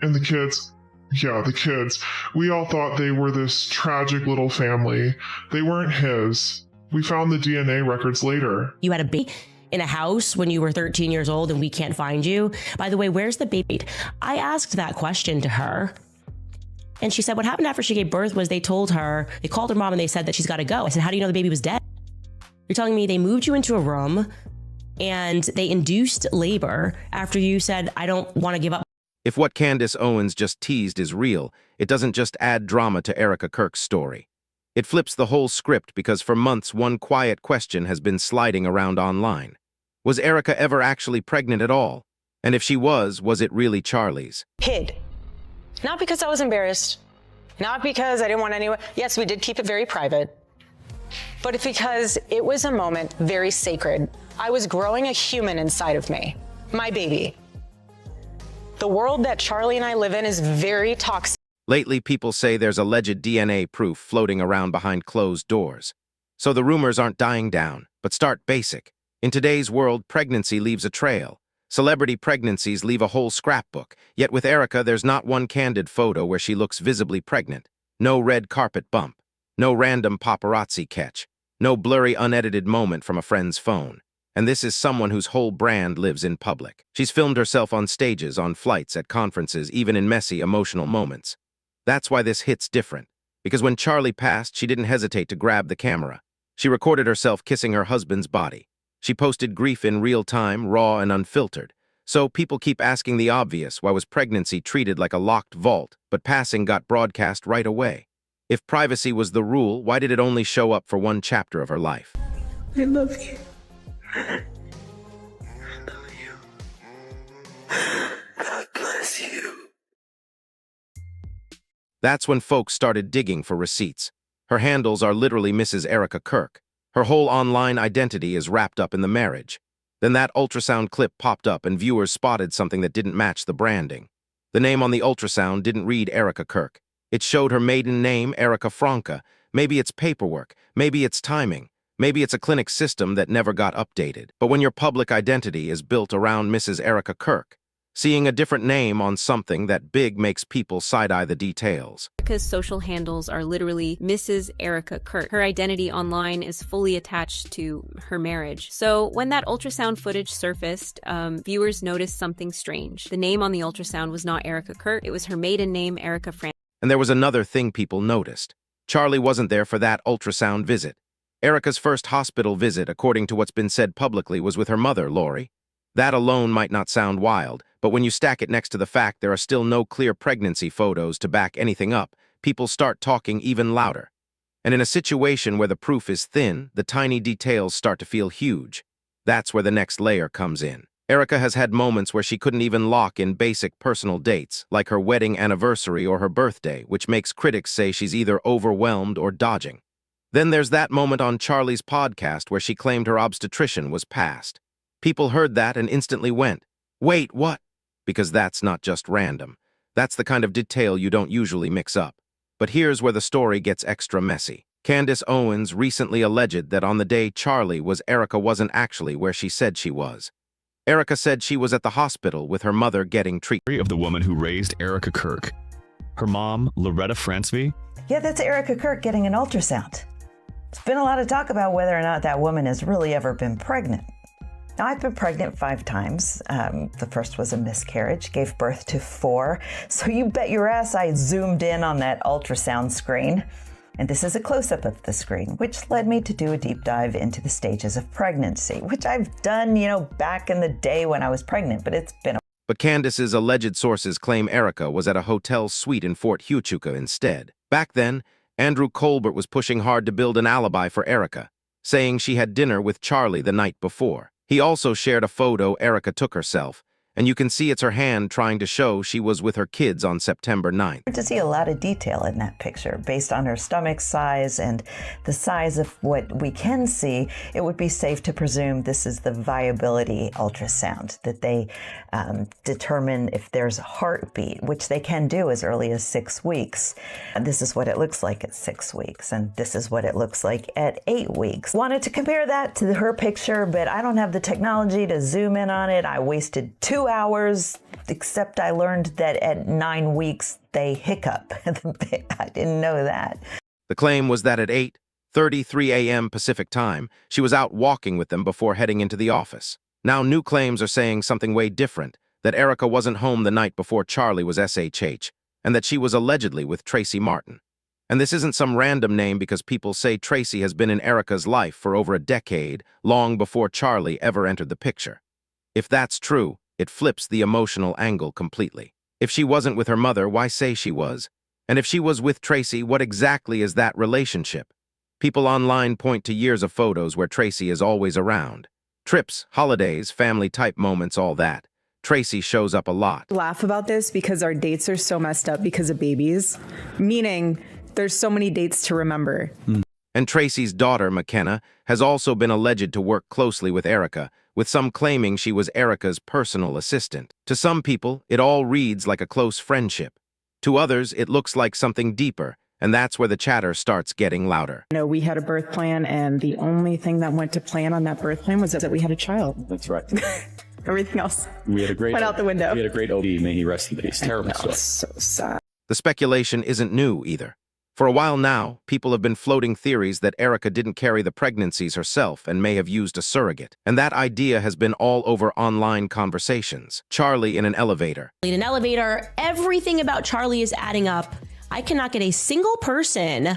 And the kids, yeah, the kids, we all thought they were this tragic little family. They weren't his. We found the DNA records later. You had a baby in a house when you were 13 years old and we can't find you. By the way, where's the baby? I asked that question to her. And she said what happened after she gave birth was they called her mom and they said that she's got to go. I said, how do you know the baby was dead? You're telling me they moved you into a room and they induced labor after you said, I don't want to give up. If what Candace Owens just teased is real, it doesn't just add drama to Erica Kirk's story. It flips the whole script because for months one quiet question has been sliding around online. Was Erica ever actually pregnant at all? And if she was it really Charlie's? Hid. Not because I was embarrassed, not because I didn't want anyone. Yes, we did keep it very private, but it's because it was a moment very sacred. I was growing a human inside of me, my baby. The world that Charlie and I live in is very toxic. Lately, people say there's alleged DNA proof floating around behind closed doors. So the rumors aren't dying down, but start basic. In today's world, pregnancy leaves a trail. Celebrity pregnancies leave a whole scrapbook, yet with Erica there's not one candid photo where she looks visibly pregnant. No red carpet bump. No random paparazzi catch. No blurry unedited moment from a friend's phone. And this is someone whose whole brand lives in public. She's filmed herself on stages, on flights, at conferences, even in messy, emotional moments. That's why this hits different. Because when Charlie passed, she didn't hesitate to grab the camera. She recorded herself kissing her husband's body. She posted grief in real time, raw and unfiltered. So people keep asking the obvious, why was pregnancy treated like a locked vault, but passing got broadcast right away? If privacy was the rule, why did it only show up for one chapter of her life? I love you. I love you. God bless you. That's when folks started digging for receipts. Her handles are literally Mrs. Erica Kirk. Her whole online identity is wrapped up in the marriage. Then that ultrasound clip popped up and viewers spotted something that didn't match the branding. The name on the ultrasound didn't read Erica Kirk. It showed her maiden name, Erica Franca. Maybe it's paperwork, maybe it's timing, maybe it's a clinic system that never got updated. But when your public identity is built around Mrs. Erica Kirk, seeing a different name on something that big makes people side-eye the details. Erica's social handles are literally Mrs. Erica Kirk. Her identity online is fully attached to her marriage. So when that ultrasound footage surfaced, viewers noticed something strange. The name on the ultrasound was not Erica Kirk. It was her maiden name, Erica Franca. And there was another thing people noticed. Charlie wasn't there for that ultrasound visit. Erica's first hospital visit, according to what's been said publicly, was with her mother, Lori. That alone might not sound wild, but when you stack it next to the fact there are still no clear pregnancy photos to back anything up, people start talking even louder. And in a situation where the proof is thin, the tiny details start to feel huge. That's where the next layer comes in. Erica has had moments where she couldn't even lock in basic personal dates, like her wedding anniversary or her birthday, which makes critics say she's either overwhelmed or dodging. Then there's that moment on Charlie's podcast where she claimed her obstetrician was passed. People heard that and instantly went, "Wait, what?" Because that's not just random. That's the kind of detail you don't usually mix up. But here's where the story gets extra messy. Candace Owens recently alleged that on the day Charlie was, Erica wasn't actually where she said she was. Erica said she was at the hospital with her mother getting treatment. Of the woman who raised Erica Kirk. Her mom, Loretta Francevy. Yeah, that's Erica Kirk getting an ultrasound. There's been a lot of talk about whether or not that woman has really ever been pregnant. Now, I've been pregnant 5 times. The first was a miscarriage, gave birth to 4. So you bet your ass I zoomed in on that ultrasound screen. And this is a close-up of the screen, which led me to do a deep dive into the stages of pregnancy, which I've done, back in the day when I was pregnant, but it's been a... But Candace's alleged sources claim Erica was at a hotel suite in Fort Huachuca instead. Back then, Andrew Colbert was pushing hard to build an alibi for Erica, saying she had dinner with Charlie the night before. He also shared a photo Erica took herself, and you can see it's her hand trying to show she was with her kids on September 9th. To see a lot of detail in that picture based on her stomach size and the size of what we can see. It would be safe to presume this is the viability ultrasound, that they determine if there's a heartbeat, which they can do as early as 6 weeks. And this is what it looks like at 6 weeks, and this is what it looks like at 8 weeks. Wanted to compare that to her picture, but I don't have the technology to zoom in on it. I wasted 2 2 hours, except I learned that at 9 weeks they hiccup. I didn't know that. The claim was that at 8:33 a.m. Pacific time, she was out walking with them before heading into the office. Now new claims are saying something way different, that Erica wasn't home the night before Charlie was SHH, and that she was allegedly with Tracy Martin. And this isn't some random name because people say Tracy has been in Erica's life for over a decade, long before Charlie ever entered the picture. If that's true, it flips the emotional angle completely. If she wasn't with her mother, why say she was? And if she was with Tracy, what exactly is that relationship? People online point to years of photos where Tracy is always around. Trips, holidays, family-type moments, all that. Tracy shows up a lot. Laugh about this because our dates are so messed up because of babies, meaning there's so many dates to remember. And Tracy's daughter, McKenna, has also been alleged to work closely with Erica, with some claiming she was Erica's personal assistant. To some people, it all reads like a close friendship. To others, it looks like something deeper, and that's where the chatter starts getting louder. You know, we had a birth plan, and the only thing that went to plan on that birth plan was that we had a child. That's right. Everything else went out the window. We had a great OB, may he rest in peace. Terrible stuff. So sad. The speculation isn't new either. For a while now, people have been floating theories that Erica didn't carry the pregnancies herself and may have used a surrogate. And that idea has been all over online conversations. Charlie in an elevator. Everything about Charlie is adding up. I cannot get a single person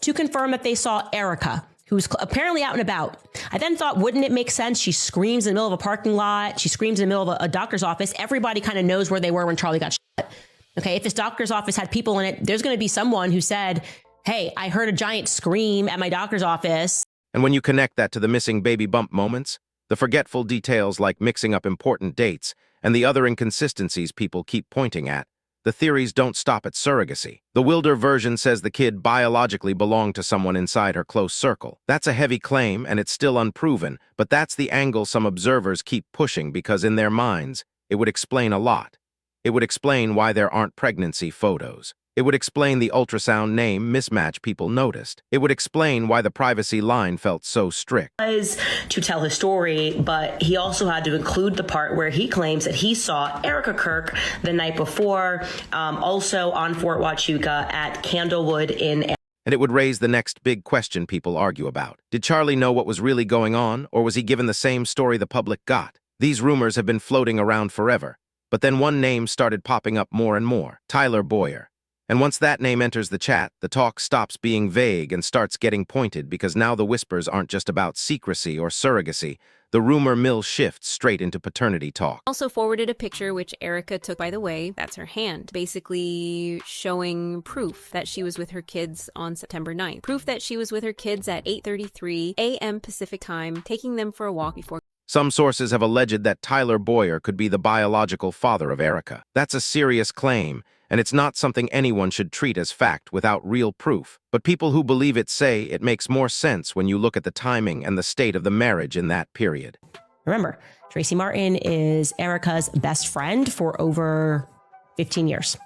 to confirm that they saw Erica, who's apparently out and about. I then thought, wouldn't it make sense? She screams in the middle of a parking lot. She screams in the middle of a doctor's office. Everybody kind of knows where they were when Charlie got shot. Okay, if this doctor's office had people in it, there's going to be someone who said, hey, I heard a giant scream at my doctor's office. And when you connect that to the missing baby bump moments, the forgetful details like mixing up important dates, and the other inconsistencies people keep pointing at, the theories don't stop at surrogacy. The Wilder version says the kid biologically belonged to someone inside her close circle. That's a heavy claim, and it's still unproven, but that's the angle some observers keep pushing because in their minds, it would explain a lot. It would explain why there aren't pregnancy photos. It would explain the ultrasound name mismatch people noticed. It would explain why the privacy line felt so strict. To tell his story, but he also had to include the part where he claims that he saw Erica Kirk the night before, also on Fort Huachuca at Candlewood in. And it would raise the next big question people argue about. Did Charlie know what was really going on, or was he given the same story the public got? These rumors have been floating around forever, but then one name started popping up more and more, Tyler Boyer. And once that name enters the chat, the talk stops being vague and starts getting pointed because now the whispers aren't just about secrecy or surrogacy. The rumor mill shifts straight into paternity talk. Also forwarded a picture which Erica took, by the way, that's her hand, basically showing proof that she was with her kids on September 9th. Proof that she was with her kids at 8:33 a.m. Pacific time, taking them for a walk before. Some sources have alleged that Tyler Boyer could be the biological father of Erica. That's a serious claim, and it's not something anyone should treat as fact without real proof. But people who believe it say it makes more sense when you look at the timing and the state of the marriage in that period. Remember, Tracy Martin is Erica's best friend for over 15 years.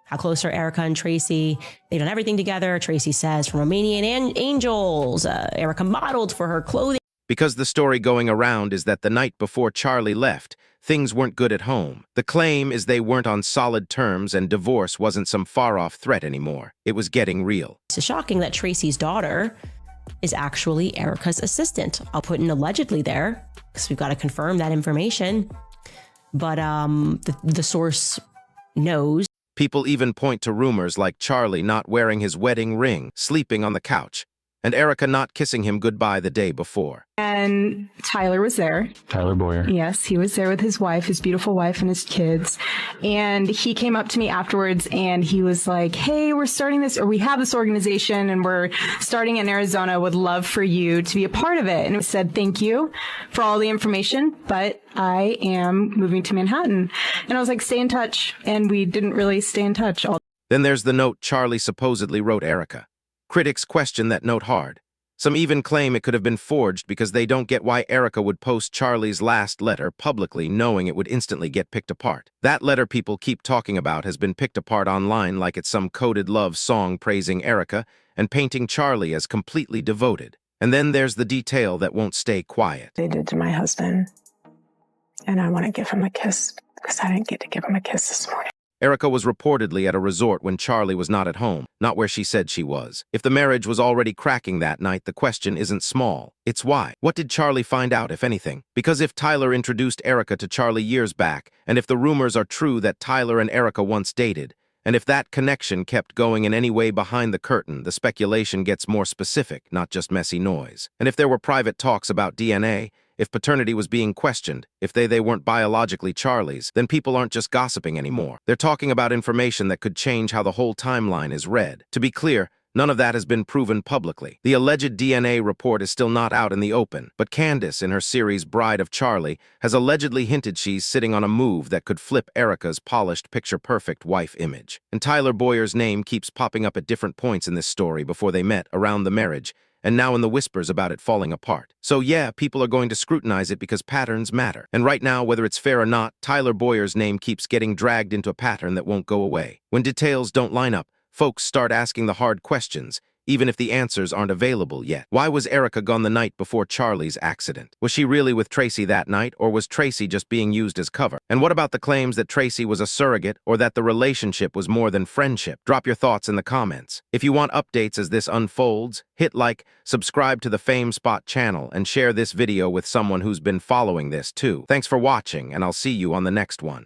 How close are Erica and Tracy? They've done everything together. Tracy says from Romanian Angels. Erica modeled for her clothing. Because the story going around is that the night before Charlie left, things weren't good at home. The claim is they weren't on solid terms and divorce wasn't some far-off threat anymore. It was getting real. It's shocking that Tracy's daughter is actually Erica's assistant. I'll put an allegedly there because we've got to confirm that information. But the source knows. People even point to rumors like Charlie not wearing his wedding ring, sleeping on the couch, and Erica not kissing him goodbye the day before. And Tyler was there. Tyler Boyer. Yes, he was there with his wife, his beautiful wife, and his kids. And he came up to me afterwards and he was like, hey, we have this organization and we're starting in Arizona. Would love for you to be a part of it. And I said, thank you for all the information, but I am moving to Manhattan. And I was like, stay in touch. And we didn't really stay in touch. Then there's the note Charlie supposedly wrote Erica. Critics question that note hard. Some even claim it could have been forged because they don't get why Erica would post Charlie's last letter publicly knowing it would instantly get picked apart. That letter people keep talking about has been picked apart online like it's some coded love song praising Erica and painting Charlie as completely devoted. And then there's the detail that won't stay quiet. They did to my husband, and I want to give him a kiss Because I didn't get to give him a kiss this morning. Erica was reportedly at a resort when Charlie was not at home, not where she said she was. If the marriage was already cracking that night, the question isn't small. It's why. What did Charlie find out, if anything? Because if Tyler introduced Erica to Charlie years back, and if the rumors are true that Tyler and Erica once dated, and if that connection kept going in any way behind the curtain, the speculation gets more specific, not just messy noise. And if there were private talks about DNA, if paternity was being questioned, if they weren't biologically Charlie's, then people aren't just gossiping anymore. They're talking about information that could change how the whole timeline is read. To be clear, none of that has been proven publicly. The alleged DNA report is still not out in the open, but Candace, in her series Bride of Charlie, has allegedly hinted she's sitting on a move that could flip Erica's polished, picture-perfect wife image. And Tyler Boyer's name keeps popping up at different points in this story before they met, around the marriage, and now in the whispers about it falling apart. So yeah, people are going to scrutinize it because patterns matter. And right now, whether it's fair or not, Tyler Boyer's name keeps getting dragged into a pattern that won't go away. When details don't line up, folks start asking the hard questions, even if the answers aren't available yet. Why was Erica gone the night before Charlie's accident? Was she really with Tracy that night, or was Tracy just being used as cover? And what about the claims that Tracy was a surrogate, or that the relationship was more than friendship? Drop your thoughts in the comments. If you want updates as this unfolds, hit like, subscribe to the Fame Spot channel, and share this video with someone who's been following this too. Thanks for watching, and I'll see you on the next one.